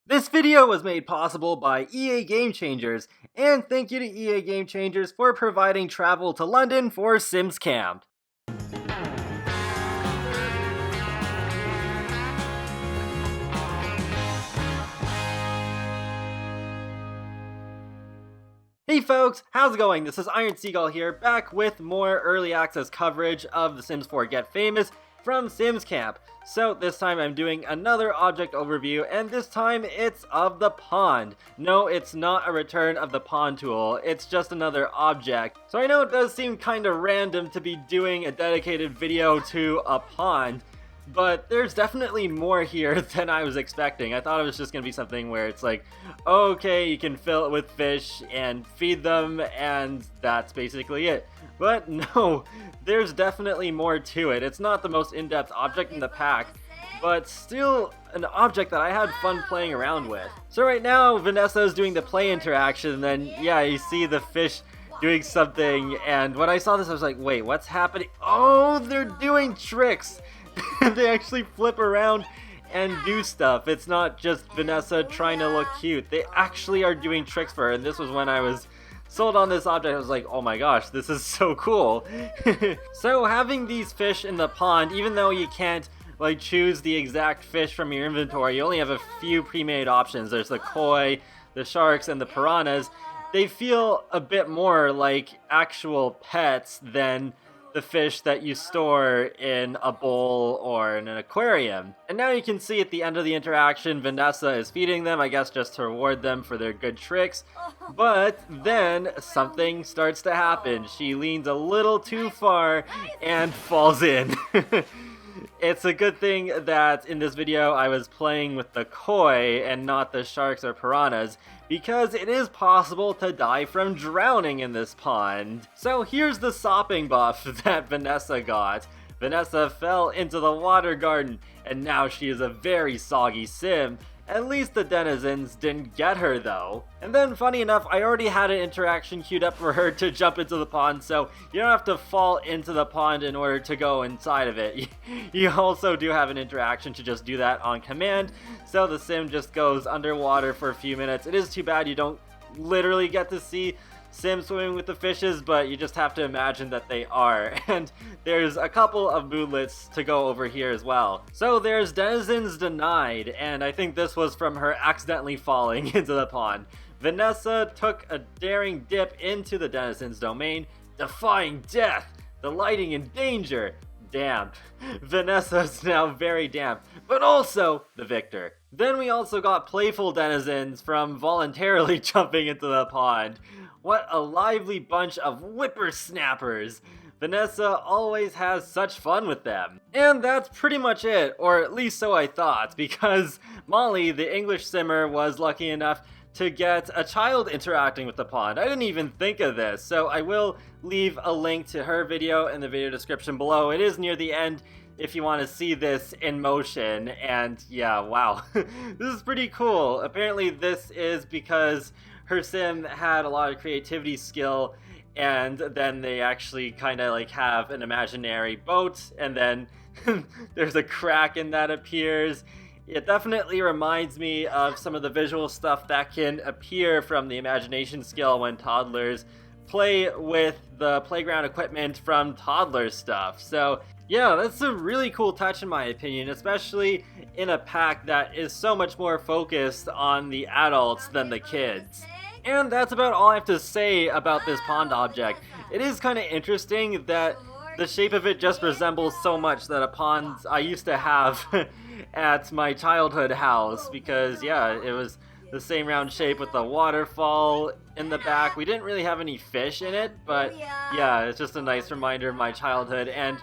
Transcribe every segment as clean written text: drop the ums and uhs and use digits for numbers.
This video was made possible by EA Game Changers, and thank you to EA Game Changers for providing travel to London for Sims Camp. Hey folks, how's it going? This is Iron Seagull here, back with more early access coverage of The Sims 4 Get Famous from Sims Camp. So this time I'm doing another object overview, and this time it's of the pond. No, it's not a return of the pond tool, it's just another object. So I know it does seem kind of random to be doing a dedicated video to a pond, but there's definitely more here than I was expecting. I thought it was just going to be something where it's like, okay, you can fill it with fish and feed them, and that's basically it. But no, there's definitely more to it. It's not the most in-depth object in the pack, but still an object that I had fun playing around with. So right now, Vanessa is doing the play interaction, and then, yeah, you see the fish doing something, and when I saw this, I was like, wait, what's happening? Oh, they're doing tricks! They actually flip around and do stuff. It's not just Vanessa trying to look cute. They actually are doing tricks for her, and this was when I was sold on this object. I was like, oh my gosh, this is so cool. So having these fish in the pond, even though you can't like choose the exact fish from your inventory, you only have a few pre-made options. There's the koi, the sharks, and the piranhas. They feel a bit more like actual pets than the fish that you store in a bowl or in an aquarium. And now you can see at the end of the interaction, Vanessa is feeding them, I guess just to reward them for their good tricks. But then something starts to happen. She leans a little too far and falls in. It's a good thing that in this video I was playing with the koi and not the sharks or piranhas, because it is possible to die from drowning in this pond. So here's the sopping buff that Vanessa got. Vanessa fell into the water garden, and now she is a very soggy sim. At least the denizens didn't get her though. And then funny enough, I already had an interaction queued up for her to jump into the pond, so you don't have to fall into the pond in order to go inside of it. You also do have an interaction to just do that on command, so the sim just goes underwater for a few minutes. It is too bad you don't literally get to see Sim swimming with the fishes, but you just have to imagine that they are. And there's a couple of moodlets to go over here as well. So there's denizens denied, and I think this was from her accidentally falling into the pond. Vanessa took a daring dip into the denizens domain, defying death, delighting in danger. Damned. Vanessa's now very damned, but also the victor. Then we also got playful denizens from voluntarily jumping into the pond. What a lively bunch of whippersnappers! Vanessa always has such fun with them. And that's pretty much it, or at least so I thought, because Molly, the English simmer, was lucky enough to get a child interacting with the pond. I didn't even think of this, so I will leave a link to her video in the video description below. It is near the end if you want to see this in motion, and yeah, wow. This is pretty cool. Apparently this is because her sim had a lot of creativity skill, and then they actually kind of like have an imaginary boat, and then there's a kraken that appears. It definitely reminds me of some of the visual stuff that can appear from the imagination skill when toddlers play with the playground equipment from toddler stuff. So yeah, that's a really cool touch in my opinion, especially in a pack that is so much more focused on the adults than the kids. And that's about all I have to say about this pond object. It is kind of interesting that the shape of it just resembles so much that a pond I used to have at my childhood house, because yeah, it was the same round shape with the waterfall in the back. We didn't really have any fish in it, but yeah, it's just a nice reminder of my childhood. And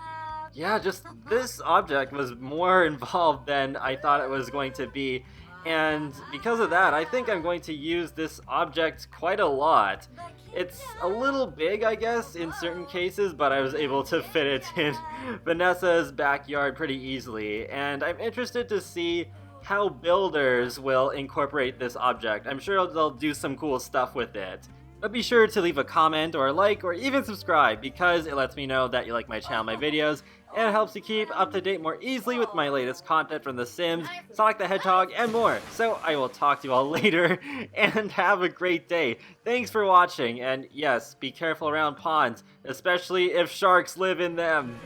yeah, just this object was more involved than I thought it was going to be. And because of that, I think I'm going to use this object quite a lot. It's a little big, I guess, in certain cases, but I was able to fit it in Vanessa's backyard pretty easily. And I'm interested to see how builders will incorporate this object. I'm sure they'll do some cool stuff with it. But be sure to leave a comment or a like or even subscribe because it lets me know that you like my channel, my videos, and it helps to keep up to date more easily with my latest content from The Sims, Sonic the Hedgehog, and more. So I will talk to you all later, and have a great day. Thanks for watching, and yes, be careful around ponds, especially if sharks live in them.